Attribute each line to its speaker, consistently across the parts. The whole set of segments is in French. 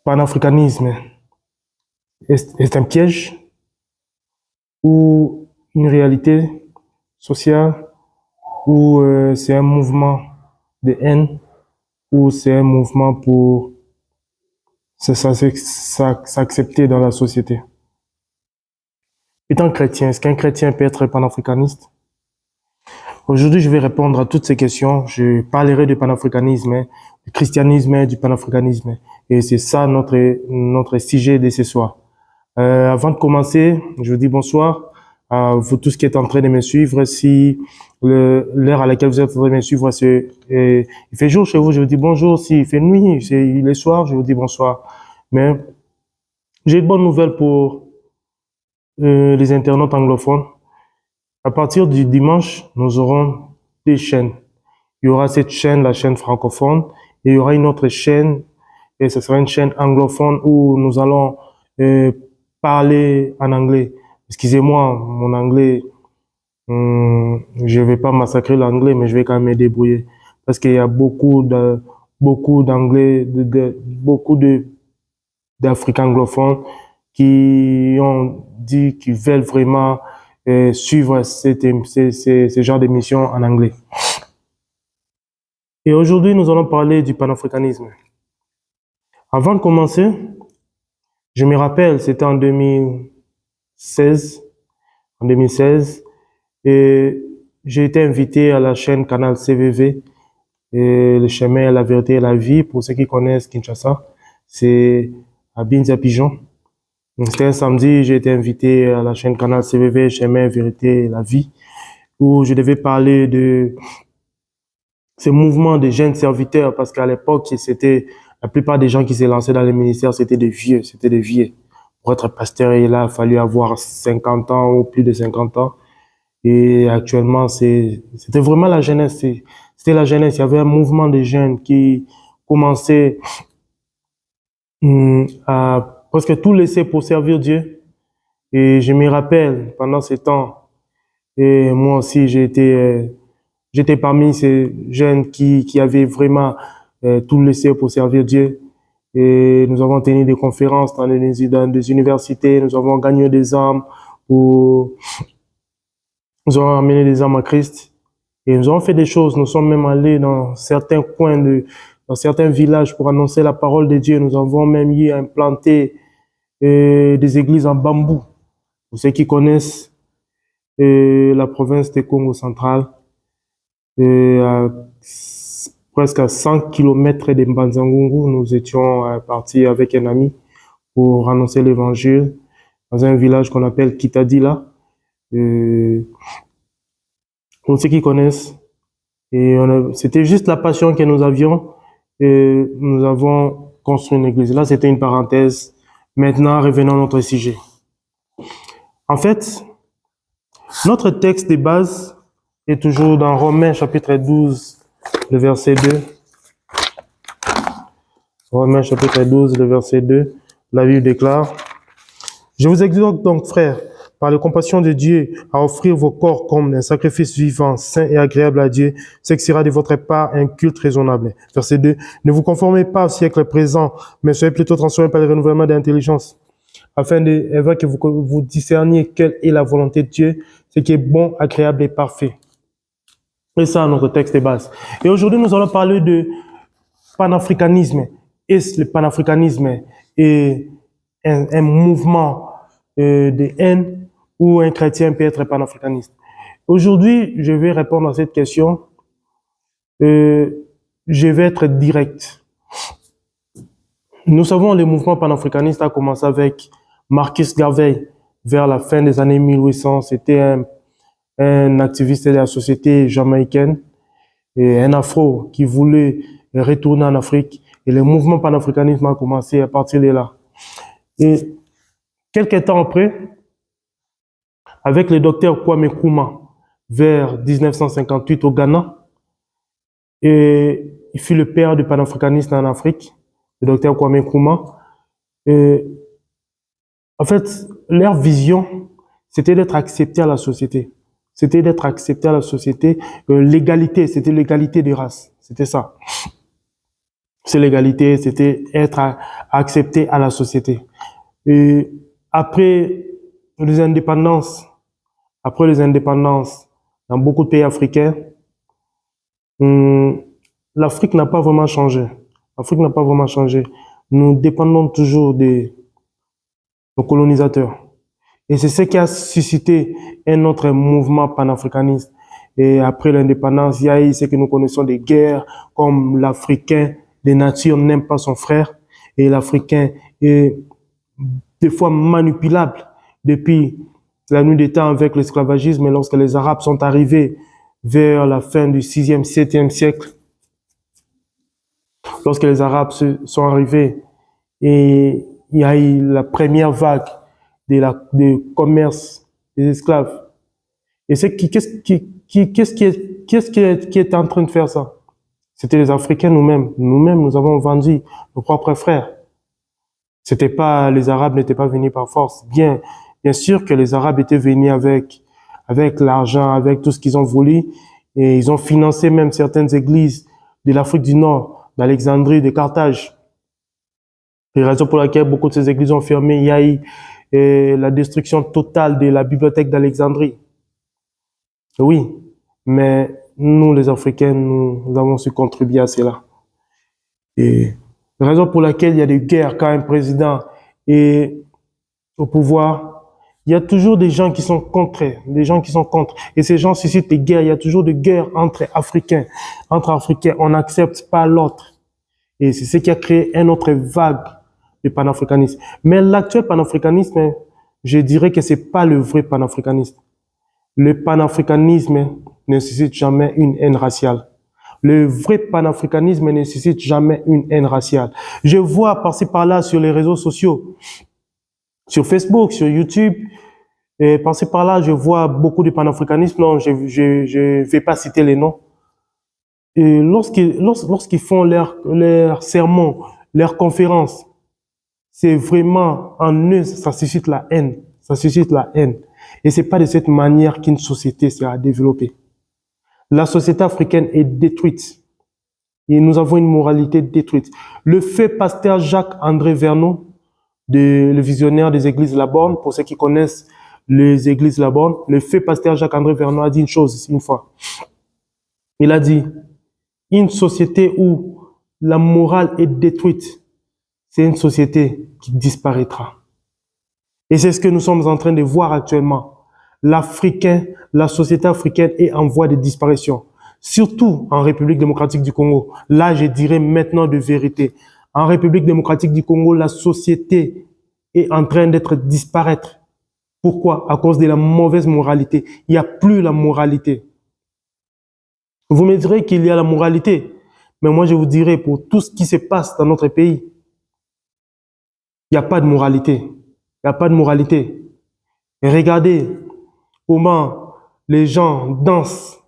Speaker 1: panafricanisme est un piège ou une réalité sociale ou c'est un mouvement de haine ou c'est un mouvement pour s'accepter dans la société. Étant chrétien, est-ce qu'un chrétien peut être panafricaniste? Aujourd'hui, je vais répondre à toutes ces questions. Je parlerai du panafricanisme, du christianisme, du panafricanisme. Et c'est ça notre sujet de ce soir. Avant de commencer, je vous dis bonsoir à vous tous qui êtes en train de me suivre. Si l'heure à laquelle vous êtes en train de me suivre, il fait jour chez vous, je vous dis bonjour. S'il fait nuit, il est soir, je vous dis bonsoir. Mais j'ai une bonne nouvelle pour les internautes anglophones. À partir du dimanche, nous aurons des chaînes. Il y aura cette chaîne, la chaîne francophone, et il y aura une autre chaîne, et ce sera une chaîne anglophone où nous allons parler en anglais. Excusez-moi, mon anglais, je vais pas massacrer l'anglais, mais je vais quand même me débrouiller. Parce qu'il y a beaucoup d'anglais, beaucoup d'Africains anglophones qui ont dit qu'ils veulent vraiment suivre ce genre d'émission en anglais. Et aujourd'hui, nous allons parler du panafricanisme. Avant de commencer, je me rappelle, c'était en 2016, et j'ai été invité à la chaîne Canal CVV, et le chemin, la vérité et la vie. Pour ceux qui connaissent Kinshasa, c'est à Binza Pigeon. C'était un samedi, j'ai été invité à la chaîne Canal CVV, chemin, vérité et la vie, où je devais parler de ce mouvement de jeunes serviteurs, parce qu'à l'époque, la plupart des gens qui s'est lancés dans les ministères, c'était des vieux. Pour être pasteur, il a fallu avoir 50 ans ou plus de 50 ans. Et actuellement, c'était vraiment la jeunesse. C'était la jeunesse. Il y avait un mouvement de jeunes qui commençait à presque tout laisser pour servir Dieu. Et je me rappelle, pendant ces temps, et moi aussi, j'étais parmi ces jeunes qui avaient vraiment tout laissé pour servir Dieu. Et nous avons tenu des conférences dans des universités, nous avons gagné des âmes, nous avons amené des âmes à Christ. Et nous avons fait des choses. Nous sommes même allés dans certains coins dans certains villages pour annoncer la parole de Dieu. Nous avons même eu à implanter des églises en bambou. Pour ceux qui connaissent la province de Congo central, presque à 100 kilomètres de Mbanzangungu, nous étions partis avec un ami pour annoncer l'évangile dans un village qu'on appelle Kitadila. Pour ceux qui connaissent, c'était juste la passion que nous avions et nous avons construit une église. Là, c'était une parenthèse. Maintenant, revenons à notre sujet. En fait, notre texte de base est toujours dans Romains chapitre 12, le verset 2. Romains chapitre 12, le verset 2. La Bible déclare: Je vous exhorte donc, frères, par la compassion de Dieu, à offrir vos corps comme un sacrifice vivant, saint et agréable à Dieu, ce qui sera de votre part un culte raisonnable. Verset 2. Ne vous conformez pas au siècle présent, mais soyez plutôt transformés par le renouvellement de l'intelligence, afin que vous discerniez quelle est la volonté de Dieu, ce qui est bon, agréable et parfait. Et ça, notre texte de base. Et aujourd'hui, nous allons parler de panafricanisme. Est-ce le panafricanisme est un mouvement de haine ou un chrétien peut être panafricaniste? Aujourd'hui, je vais répondre à cette question. Je vais être direct. Nous savons, le mouvement panafricaniste a commencé avec Marcus Garvey vers la fin des années 1800. C'était un activiste de la société jamaïcaine et un afro qui voulait retourner en Afrique. Et le mouvement panafricanisme a commencé à partir de là. Et quelques temps après, avec le docteur Kwame Nkrumah, vers 1958 au Ghana, et il fut le père du panafricanisme en Afrique, le docteur Kwame Nkrumah. Et en fait, leur vision, c'était d'être accepté à la société. C'était d'être accepté à la société. L'égalité, c'était l'égalité des races. C'était ça. C'est l'égalité, c'était être accepté à la société. Et après les indépendances, après les indépendances, dans beaucoup de pays africains, hum, l'Afrique n'a pas vraiment changé. L'Afrique n'a pas vraiment changé. Nous dépendons toujours de nos colonisateurs. Et c'est ce qui a suscité un autre mouvement panafricaniste. Et après l'indépendance, il y a eu ce que nous connaissons des guerres, comme l'Africain de nature n'aime pas son frère, et l'Africain est des fois manipulable depuis la nuit des temps avec l'esclavagisme. Et lorsque les Arabes sont arrivés vers la fin du 6e, 7e siècle, lorsque les Arabes sont arrivés et il y a eu la première vague de commerce des esclaves. Et qui est en train de faire ça? C'était les Africains nous-mêmes. Nous-mêmes, nous avons vendu nos propres frères. C'était pas, les Arabes n'étaient pas venus par force. Bien sûr que les Arabes étaient venus avec l'argent, avec tout ce qu'ils ont voulu, et ils ont financé même certaines églises de l'Afrique du Nord, d'Alexandrie, de Carthage. Et raison pour laquelle beaucoup de ces églises ont fermé. Il y a eu la destruction totale de la bibliothèque d'Alexandrie. Oui, mais nous, les Africains, nous avons su contribuer à cela. Et la raison pour laquelle il y a des guerres quand un président est au pouvoir, il y a toujours des gens qui sont contre, des gens qui sont contre. Et ces gens suscitent des guerres. Il y a toujours des guerres entre Africains. Entre Africains, on n'accepte pas l'autre. Et c'est ce qui a créé une autre vague de panafricanisme. Mais l'actuel panafricanisme, je dirais que c'est pas le vrai panafricanisme. Le panafricanisme ne suscite jamais une haine raciale. Le vrai panafricanisme ne suscite jamais une haine raciale. Je vois par-ci par-là sur les réseaux sociaux, sur Facebook, sur YouTube, et par-ci par-là, je vois beaucoup de panafricanisme. Non, je vais pas citer les noms. Et lorsqu'ils font leur sermon, leur conférence, c'est vraiment en eux, ça suscite la haine. Ça suscite la haine. Et c'est pas de cette manière qu'une société sera développée. La société africaine est détruite. Et nous avons une moralité détruite. Le fait pasteur Jacques-André Verneau, le visionnaire des églises Laborne, pour ceux qui connaissent les églises Laborne, le fait pasteur Jacques-André Verneau a dit une chose une fois. Il a dit, une société où la morale est détruite, c'est une société qui disparaîtra. Et c'est ce que nous sommes en train de voir actuellement. L'Africain, la société africaine est en voie de disparition. Surtout en République démocratique du Congo. Là, je dirais maintenant de vérité. En République démocratique du Congo, la société est en train d'être disparaître. Pourquoi? À cause de la mauvaise moralité. Il n'y a plus la moralité. Vous me direz qu'il y a la moralité. Mais moi, je vous dirais, pour tout ce qui se passe dans notre pays, il n'y a pas de moralité. Il n'y a pas de moralité. Et regardez comment les gens dansent.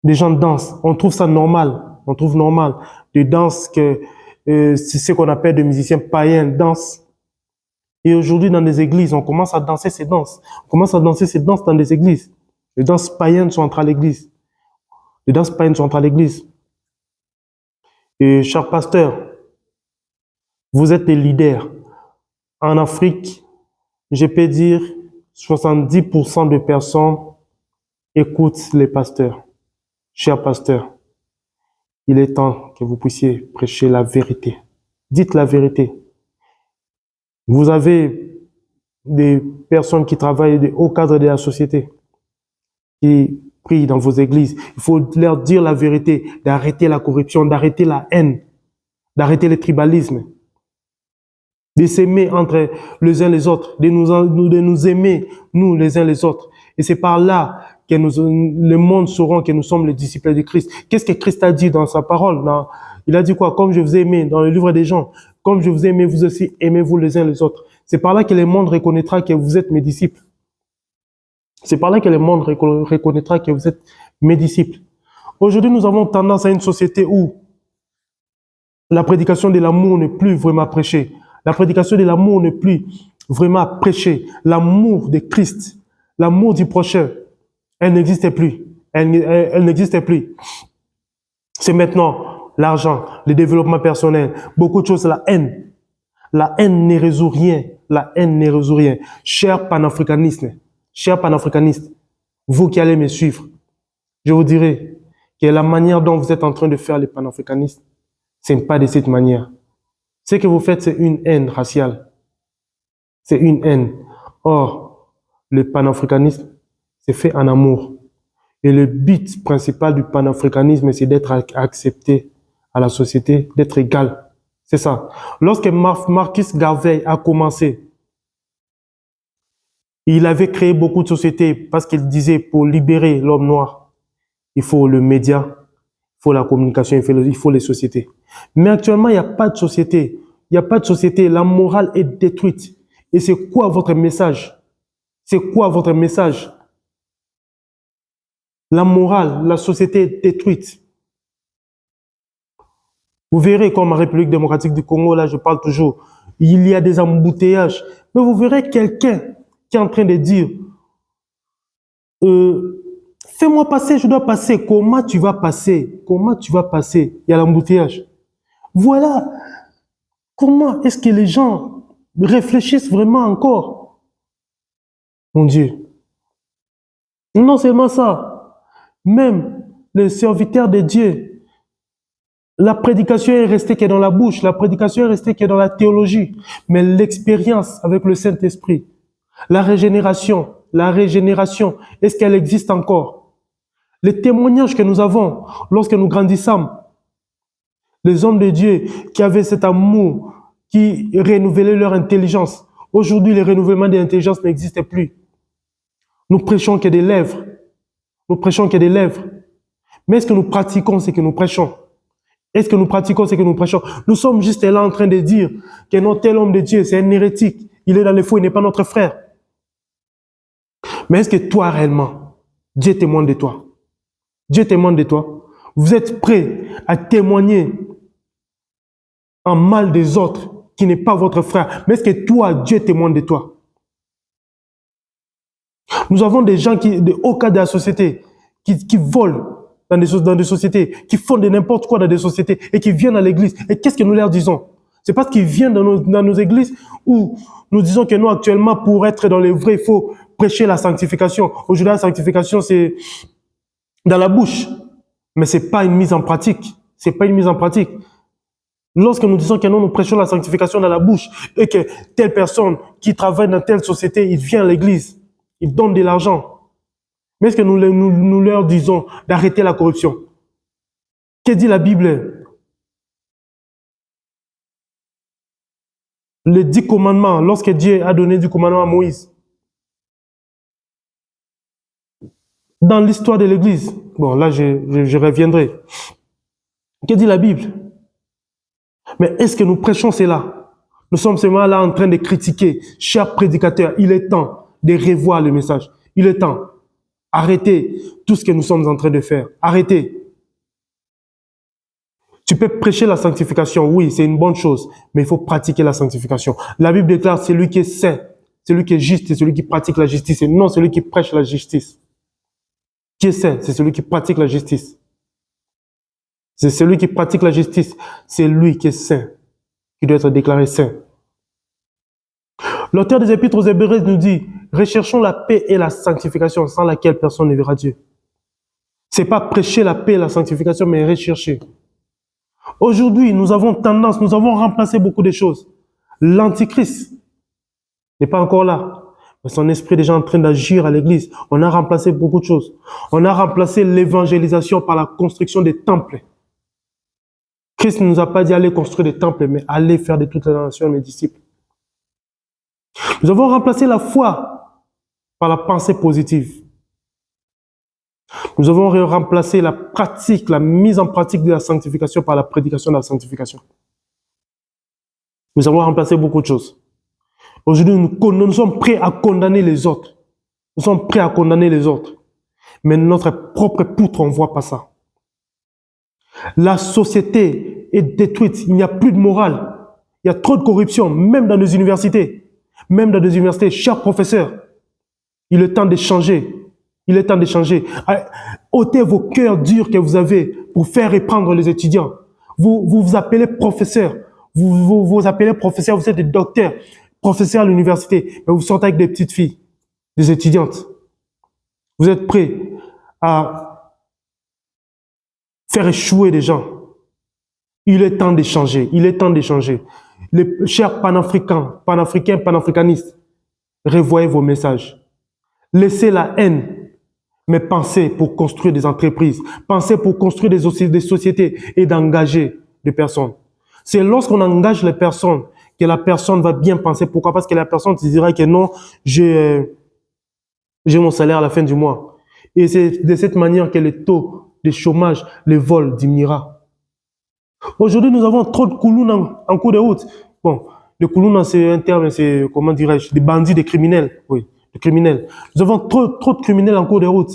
Speaker 1: Les gens dansent. On trouve ça normal. On trouve normal. Des danses que c'est ce qu'on appelle des musiciens païens dansent. Et aujourd'hui, dans des églises, on commence à danser ces danses. On commence à danser ces danses dans des églises. Les danses païennes sont entrées à l'église. Les danses païennes sont entrées à l'église. Et chers pasteurs, vous êtes des leaders. En Afrique, je peux dire 70% de personnes écoutent les pasteurs. Chers pasteurs, il est temps que vous puissiez prêcher la vérité. Dites la vérité. Vous avez des personnes qui travaillent de haut cadre de la société, qui prient dans vos églises. Il faut leur dire la vérité, d'arrêter la corruption, d'arrêter la haine, d'arrêter le tribalisme, de s'aimer entre les uns les autres, de nous aimer, nous, les uns les autres. Et c'est par là que le monde saura que nous sommes les disciples de Christ. Qu'est-ce que Christ a dit dans sa parole? Il a dit quoi? Comme je vous ai aimé, dans le livre des Jean, comme je vous ai aimé, vous aussi aimez-vous les uns les autres. C'est par là que le monde reconnaîtra que vous êtes mes disciples. C'est par là que le monde reconnaîtra que vous êtes mes disciples. Aujourd'hui, nous avons tendance à une société où la prédication de l'amour n'est plus vraiment prêchée. La prédication de l'amour n'est plus vraiment prêchée. L'amour de Christ, l'amour du prochain, elle n'existait plus. Elle n'existait plus. C'est maintenant l'argent, le développement personnel, beaucoup de choses, la haine. La haine ne résout rien. La haine ne résout rien. Chers panafricanistes, vous qui allez me suivre, je vous dirai que la manière dont vous êtes en train de faire les panafricanistes, ce n'est pas de cette manière. Ce que vous faites, c'est une haine raciale. C'est une haine. Or, le panafricanisme, c'est fait en amour. Et le but principal du panafricanisme, c'est d'être accepté à la société, d'être égal. C'est ça. Lorsque Marcus Garvey a commencé, il avait créé beaucoup de sociétés parce qu'il disait pour libérer l'homme noir, il faut le média, il faut la communication, il faut les sociétés. Mais actuellement, il n'y a pas de société. Il n'y a pas de société. La morale est détruite. Et c'est quoi votre message? C'est quoi votre message? La morale, la société est détruite. Vous verrez comme en République démocratique du Congo, là je parle toujours, il y a des embouteillages. Mais vous verrez quelqu'un qui est en train de dire fais-moi passer, je dois passer. Comment tu vas passer? Comment tu vas passer? Il y a l'embouteillage. Voilà comment est-ce que les gens réfléchissent vraiment encore. Mon Dieu. Non seulement ça, même les serviteurs de Dieu, la prédication est restée que dans la bouche, la prédication est restée que dans la théologie, mais l'expérience avec le Saint-Esprit, la régénération, est-ce qu'elle existe encore? Les témoignages que nous avons lorsque nous grandissons, les hommes de Dieu qui avaient cet amour, qui renouvelaient leur intelligence. Aujourd'hui, le renouvellement de l'intelligence n'existe plus. Nous prêchons que des lèvres. Nous prêchons que des lèvres. Mais est-ce que nous pratiquons ce que nous prêchons? Est-ce que nous pratiquons ce que nous prêchons? Nous sommes juste là en train de dire que non, tel homme de Dieu, c'est un hérétique. Il est dans les faux, il n'est pas notre frère. Mais est-ce que toi, réellement, Dieu témoigne de toi? Dieu témoigne de toi. Vous êtes prêt à témoigner en mal des autres qui n'est pas votre frère. Mais est-ce que toi, Dieu témoigne de toi? Nous avons des gens de hauts cadres de la société qui volent dans des sociétés, qui font de n'importe quoi dans des sociétés et qui viennent à l'église. Et qu'est-ce que nous leur disons? C'est parce qu'ils viennent dans nos églises où nous disons que nous, actuellement, pour être dans les vrais, il faut prêcher la sanctification. Aujourd'hui, la sanctification, c'est dans la bouche. Mais c'est pas une mise en pratique. C'est pas une mise en pratique. Lorsque nous disons que nous prêchons la sanctification dans la bouche et que telle personne qui travaille dans telle société, il vient à l'église, il donne de l'argent. Mais est-ce que nous leur disons d'arrêter la corruption? Que dit la Bible? Les 10 commandements, lorsque Dieu a donné 10 commandements à Moïse. Dans l'histoire de l'église, bon là je reviendrai. Que dit la Bible? Mais est-ce que nous prêchons cela? Nous sommes seulement là en train de critiquer. Chers prédicateurs, il est temps de revoir le message. Il est temps. Arrêtez tout ce que nous sommes en train de faire. Arrêtez. Tu peux prêcher la sanctification, oui, c'est une bonne chose, mais il faut pratiquer la sanctification. La Bible déclare celui qui est saint, celui qui est juste, c'est celui qui pratique la justice, et non celui qui prêche la justice. Qui est saint, c'est celui qui pratique la justice. C'est celui qui pratique la justice, c'est lui qui est saint, qui doit être déclaré saint. L'auteur des Épîtres aux Hébreux nous dit, recherchons la paix et la sanctification, sans laquelle personne ne verra Dieu. C'est pas prêcher la paix et la sanctification, mais rechercher. Aujourd'hui, nous avons remplacé beaucoup de choses. L'Antichrist n'est pas encore là. Mais son esprit est déjà en train d'agir à l'église. On a remplacé beaucoup de choses. On a remplacé l'évangélisation par la construction des temples. Christ ne nous a pas dit aller construire des temples, mais aller faire de toutes les nations mes disciples. Nous avons remplacé la foi par la pensée positive. Nous avons remplacé la pratique, la mise en pratique de la sanctification par la prédication de la sanctification. Nous avons remplacé beaucoup de choses. Aujourd'hui, nous sommes prêts à condamner les autres. Nous sommes prêts à condamner les autres. Mais notre propre poutre, on ne voit pas ça. La société est détruite. Il n'y a plus de morale. Il y a trop de corruption, même dans les universités. Même dans les universités, chers professeurs, il est temps de changer. Il est temps de changer. Ôtez vos cœurs durs que vous avez pour faire reprendre les étudiants. Vous vous appelez professeur. Vous appelez professeur, vous êtes des docteurs, professeurs à l'université, mais vous sortez avec des petites filles, des étudiantes. Vous êtes prêts à faire échouer des gens. Il est temps d'échanger. Il est temps d'échanger. Les chers panafricains, panafricanistes, revoyez vos messages. Laissez la haine, mais pensez pour construire des entreprises. Pensez pour construire des sociétés et d'engager des personnes. C'est lorsqu'on engage les personnes que la personne va bien penser. Pourquoi? Parce que la personne se dira que non, j'ai mon salaire à la fin du mois. Et c'est de cette manière que le taux de chômage, le vol diminuera. Aujourd'hui, nous avons trop de kouloun en cours de route. Bon, le kouloun, c'est un terme, c'est, comment dirais-je, des bandits, des criminels. Oui, des criminels. Nous avons trop de criminels en cours de route.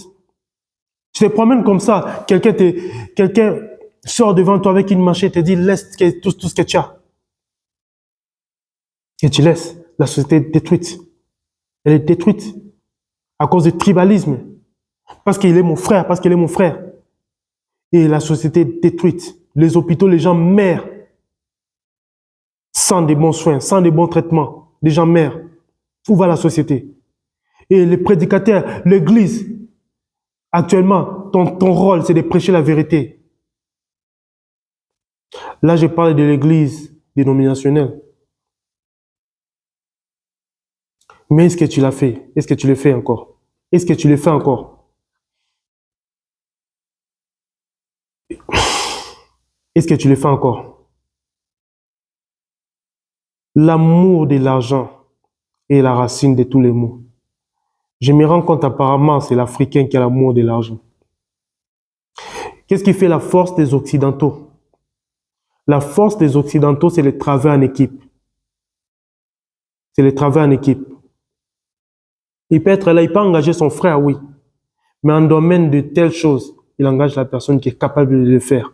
Speaker 1: Tu te promènes comme ça, quelqu'un sort devant toi avec une machette et te dit, laisse tout ce que tu as. Et tu laisses. La société est détruite. Elle est détruite à cause du tribalisme. Parce qu'il est mon frère, parce qu'il est mon frère. Et la société est détruite. Les hôpitaux, les gens meurent sans des bons soins, sans des bons traitements. Les gens meurent. Où va la société? Et les prédicateurs, l'église, actuellement, ton rôle, c'est de prêcher la vérité. Là, je parle de l'église dénominationnelle. Mais est-ce que tu l'as fait? Est-ce que tu le fais encore? Est-ce que tu le fais encore? Est-ce que tu le fais encore? L'amour de l'argent est la racine de tous les maux. Je me rends compte apparemment, c'est l'Africain qui a l'amour de l'argent. Qu'est-ce qui fait la force des Occidentaux? La force des Occidentaux, c'est le travail en équipe. C'est le travail en équipe. Il peut être là, il peut engager son frère, oui. Mais en domaine de telle chose, il engage la personne qui est capable de le faire.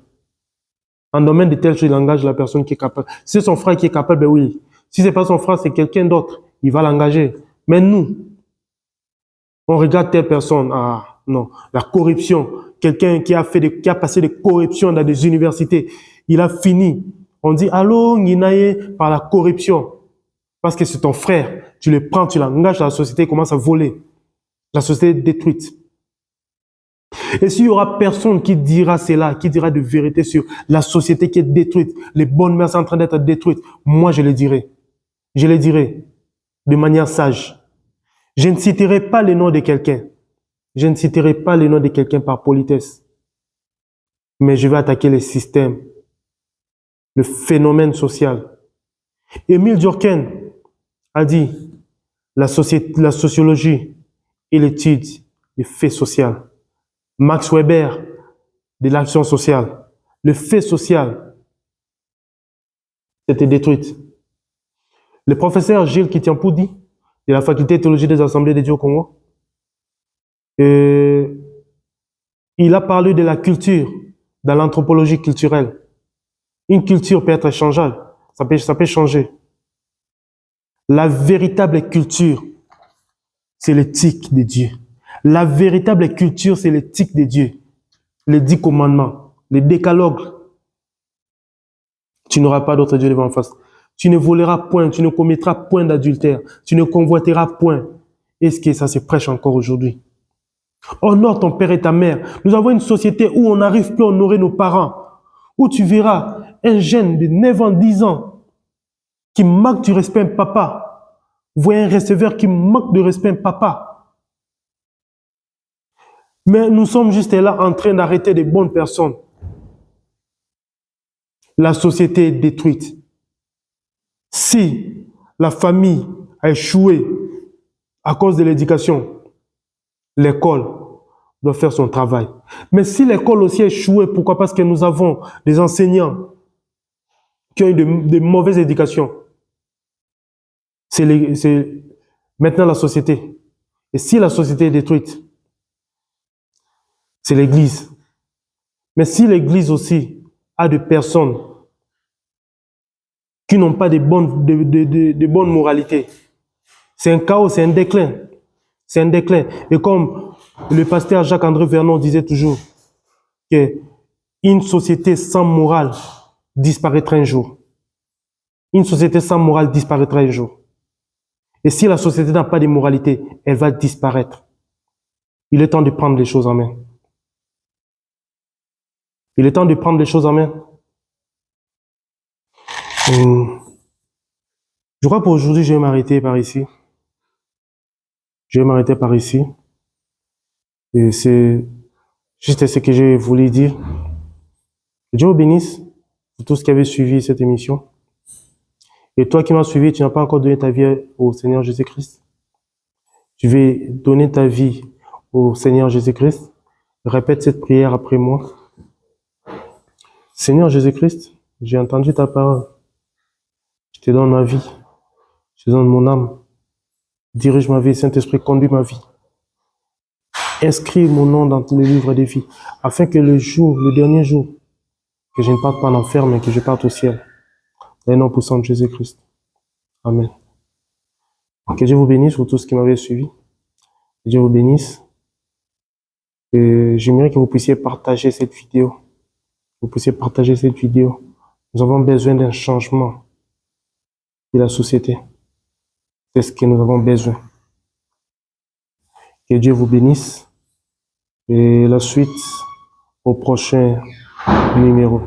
Speaker 1: En domaine de telle chose, il engage la personne qui est capable. Si c'est son frère qui est capable, ben oui. Si c'est pas son frère, c'est quelqu'un d'autre. Il va l'engager. Mais nous, on regarde telle personne. Ah, non. La corruption. Quelqu'un qui a passé des corruptions dans des universités. Il a fini. On dit, allô, Ninaye, par la corruption. Parce que c'est ton frère. Tu le prends, tu l'engages dans la société, il commence à voler. La société est détruite. Et s'il y aura personne qui dira cela, qui dira de vérité sur la société qui est détruite, les bonnes mœurs sont en train d'être détruites, moi je le dirai. Je le dirai de manière sage. Je ne citerai pas le nom de quelqu'un. Je ne citerai pas le nom de quelqu'un par politesse. Mais je vais attaquer le système, le phénomène social. Émile Durkheim a dit la sociologie est l'étude des faits sociaux. Max Weber, de l'action sociale. Le fait social, c'était détruite. Le professeur Gilles Kitiampoudi, de la faculté de théologie des Assemblées de Dieu au Congo, il a parlé de la culture dans l'anthropologie culturelle. Une culture peut être changeable, ça peut changer. La véritable culture, c'est l'éthique de Dieu. La véritable culture, c'est l'éthique de Dieu. Les 10 commandements, les décalogues. Tu n'auras pas d'autre Dieu devant en face. Tu ne voleras point, tu ne commettras point d'adultère, tu ne convoiteras point. Est-ce que ça se prêche encore aujourd'hui? Honore ton père et ta mère. Nous avons une société où on n'arrive plus à honorer nos parents. Où tu verras un jeune de 9 ans, 10 ans qui manque du respect à papa. Vous voyez un receveur qui manque de respect à papa. Mais nous sommes juste là en train d'arrêter des bonnes personnes. La société est détruite. Si la famille a échoué à cause de l'éducation, l'école doit faire son travail. Mais si l'école aussi a échoué, pourquoi? Parce que nous avons des enseignants qui ont eu de mauvaises éducations. C'est maintenant la société. Et si la société est détruite, c'est l'Église. Mais si l'Église aussi a des personnes qui n'ont pas de bonnes moralités, c'est un chaos, c'est un déclin. C'est un déclin. Et comme le pasteur Jacques-André Vernon disait toujours, qu'une société sans morale disparaîtra un jour. Une société sans morale disparaîtra un jour. Et si la société n'a pas de moralité, elle va disparaître. Il est temps de prendre les choses en main. Il est temps de prendre les choses en main. Je crois pour aujourd'hui, je vais m'arrêter par ici. Je vais m'arrêter par ici. Et c'est juste ce que j'ai voulu dire. Que Dieu vous bénisse pour tout ce qui avait suivi cette émission. Et toi qui m'as suivi, tu n'as pas encore donné ta vie au Seigneur Jésus-Christ. Tu veux donner ta vie au Seigneur Jésus-Christ. Répète cette prière après moi. Seigneur Jésus-Christ, j'ai entendu ta parole. Je te donne ma vie. Je te donne mon âme. Dirige ma vie, Saint-Esprit, conduis ma vie. Inscris mon nom dans le livre des vies, afin que le dernier jour, que je ne parte pas en enfer, mais que je parte au ciel. Dans le nom puissant de Jésus-Christ. Amen. Que Dieu vous bénisse pour tout ce qui m'avait suivi. Que Dieu vous bénisse. Et j'aimerais que vous puissiez partager cette vidéo. Vous puissiez partager cette vidéo. Nous avons besoin d'un changement de la société. C'est ce que nous avons besoin. Que Dieu vous bénisse. Et la suite au prochain numéro.